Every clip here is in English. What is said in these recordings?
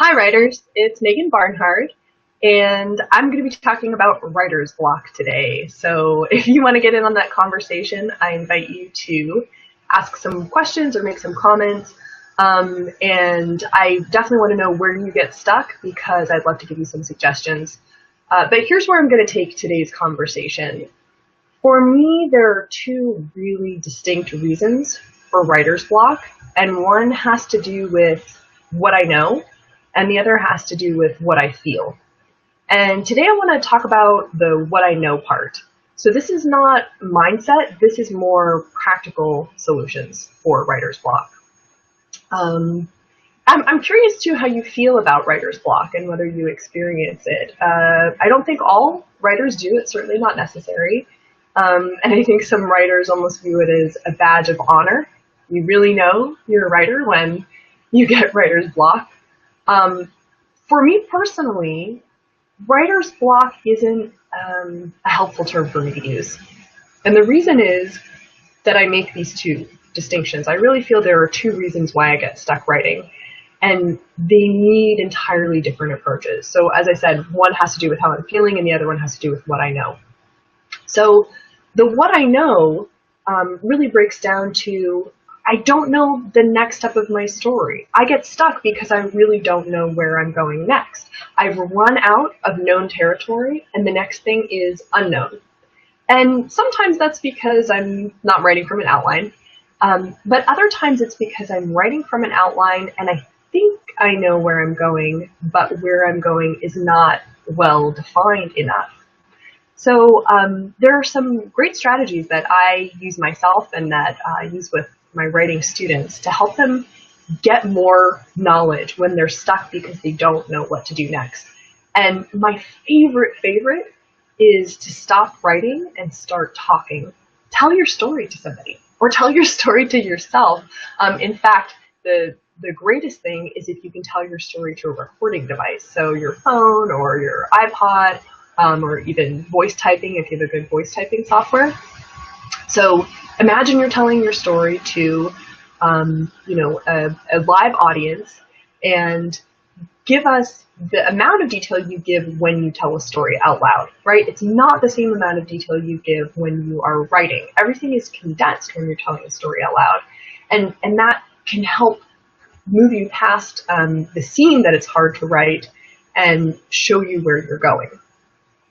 Hi, writers. It's Megan Barnhart, and I'm going to be talking about writer's block today. So, if you want to get in on that conversation, I invite you to ask some questions or make some comments. And I definitely want to know where you get stuck because I'd love to give you some suggestions. But here's where I'm going to take today's conversation. For me, there are two really distinct reasons for writer's block, and one has to do with what I know and the other has to do with what I feel. And today I want to talk about the what I know part. So this is not mindset, this is more practical solutions for writer's block. I'm curious too how you feel about writer's block and whether you experience it. I don't think all writers do, it's certainly not necessary. And I think some writers almost view it as a badge of honor. You really know you're a writer when you get writer's block. For me personally, writer's block isn't a helpful term for me to use. And the reason is that I make these two distinctions. I really feel there are two reasons why I get stuck writing, and they need entirely different approaches. So as I said, one has to do with how I'm feeling and the other one has to do with what I know. So the what I know really breaks down to I don't know the next step of my story. I get stuck because I really don't know where I'm going next. I've run out of known territory and the next thing is unknown. And sometimes that's because I'm not writing from an outline, but other times it's because I'm writing from an outline and I think I know where I'm going, but where I'm going is not well defined enough. So there are some great strategies that I use myself and that I use with my writing students to help them get more knowledge when they're stuck because they don't know what to do next. And my favorite is to stop writing and start talking. Tell your story to somebody or tell your story to yourself. In fact, the greatest thing is if you can tell your story to a recording device. So your phone or your iPod, or even voice typing if you have a good voice typing software. So imagine you're telling your story to a live audience, and give us the amount of detail you give when you tell a story out loud, right? It's not the same amount of detail you give when you are writing. Everything is condensed when you're telling a story out loud. And that can help move you past the scene that it's hard to write and show you where you're going.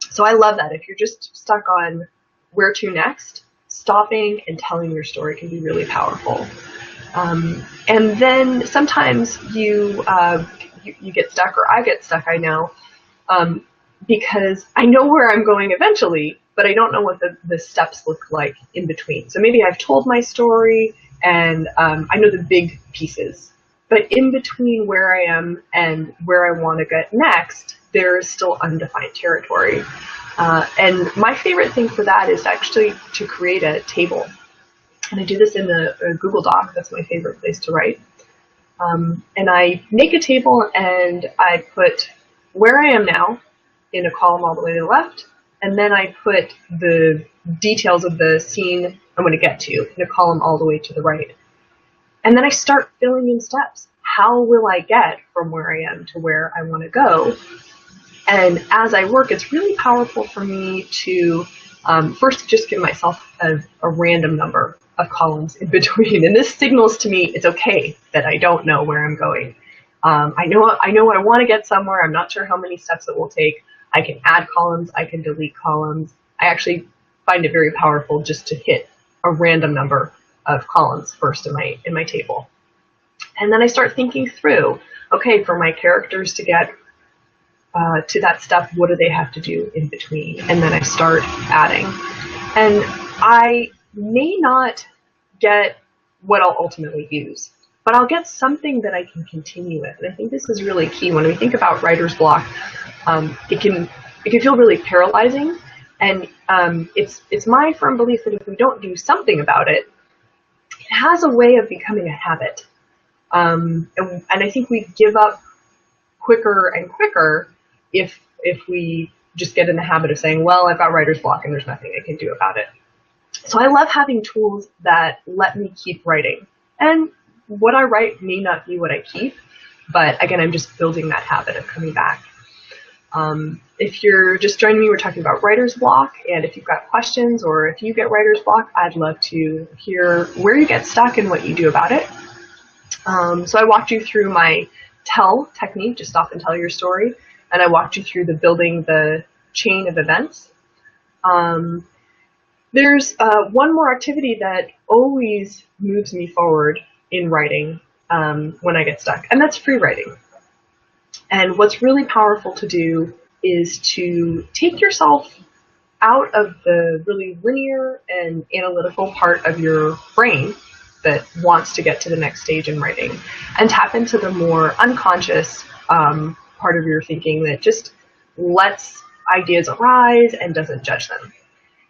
So I love that. If you're just stuck on where to next, stopping and telling your story can be really powerful. And then sometimes you get stuck, or I get stuck, I know, because I know where I'm going eventually, but I don't know what the steps look like in between. So maybe I've told my story and I know the big pieces, but in between where I am and where I want to get next, there is still undefined territory. And my favorite thing for that is actually to create a table. And I do this in a Google Doc. That's my favorite place to write. And I make a table and I put where I am now in a column all the way to the left. And then I put the details of the scene I'm going to get to in a column all the way to the right. And then I start filling in steps. How will I get from where I am to where I want to go? And as I work, it's really powerful for me to first just give myself a random number of columns in between. And this signals to me it's okay that I don't know where I'm going. I know I want to get somewhere. I'm not sure how many steps it will take. I can add columns. I can delete columns. I actually find it very powerful just to hit a random number of columns first in my table. And then I start thinking through, okay, for my characters to get to that step, what do they have to do in between? And then I start adding. And I may not get what I'll ultimately use, but I'll get something that I can continue with. And I think this is really key. When we think about writer's block, it can feel really paralyzing. And it's my firm belief that if we don't do something about it, it has a way of becoming a habit. And I think we give up quicker and quicker if we just get in the habit of saying, well, I've got writer's block and there's nothing I can do about it. So I love having tools that let me keep writing. And what I write may not be what I keep, But again, I'm just building that habit of coming back. If you're just joining me, we're talking about writer's block, and if you've got questions or if you get writer's block, I'd love to hear where you get stuck and what you do about it. So I walked you through my tell technique, just stop and tell your story, and I walked you through the building the chain of events. There's one more activity that always moves me forward in writing when I get stuck, and that's free writing. And what's really powerful to do is to take yourself out of the really linear and analytical part of your brain that wants to get to the next stage in writing and tap into the more unconscious part of your thinking that just lets ideas arise and doesn't judge them.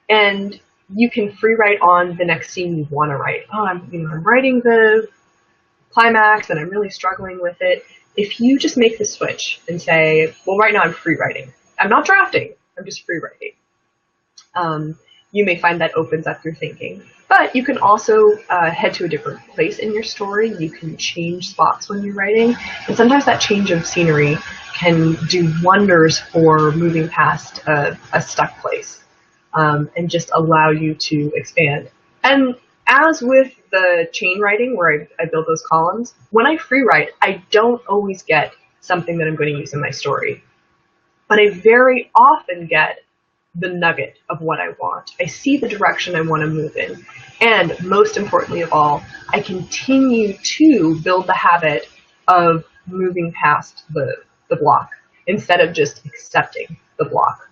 And you can free write on the next scene you want to write. Oh, I'm writing the climax and I'm really struggling with it. If you just make the switch and say, well, right now I'm free writing. I'm not drafting. I'm just free writing. You may find that opens up your thinking. But you can also head to a different place in your story. You can change spots when you're writing. And sometimes that change of scenery can do wonders for moving past a stuck place and just allow you to expand. And as with the chain writing, where I build those columns, when I free write, I don't always get something that I'm going to use in my story. But I very often get the nugget of what I want. I see the direction I want to move in. And most importantly of all, I continue to build the habit of moving past the block instead of just accepting the block.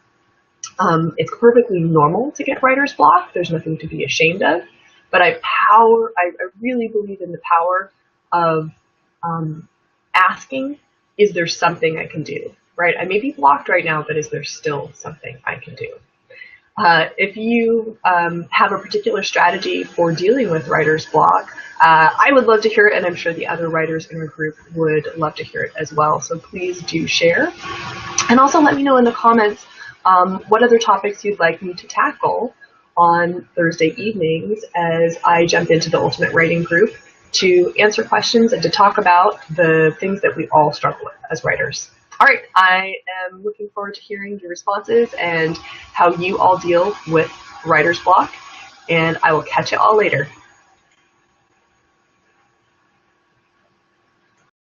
It's perfectly normal to get writer's block. There's nothing to be ashamed of. But I really believe in the power of asking, is there something I can do? Right? I may be blocked right now, but is there still something I can do? If you have a particular strategy for dealing with writer's block, I would love to hear it, and I'm sure the other writers in our group would love to hear it as well. So please do share. And also let me know in the comments what other topics you'd like me to tackle on Thursday evenings as I jump into the Ultimate Writing group to answer questions and to talk about the things that we all struggle with as writers. All right, I am looking forward to hearing your responses and how you all deal with writer's block, and I will catch you all later.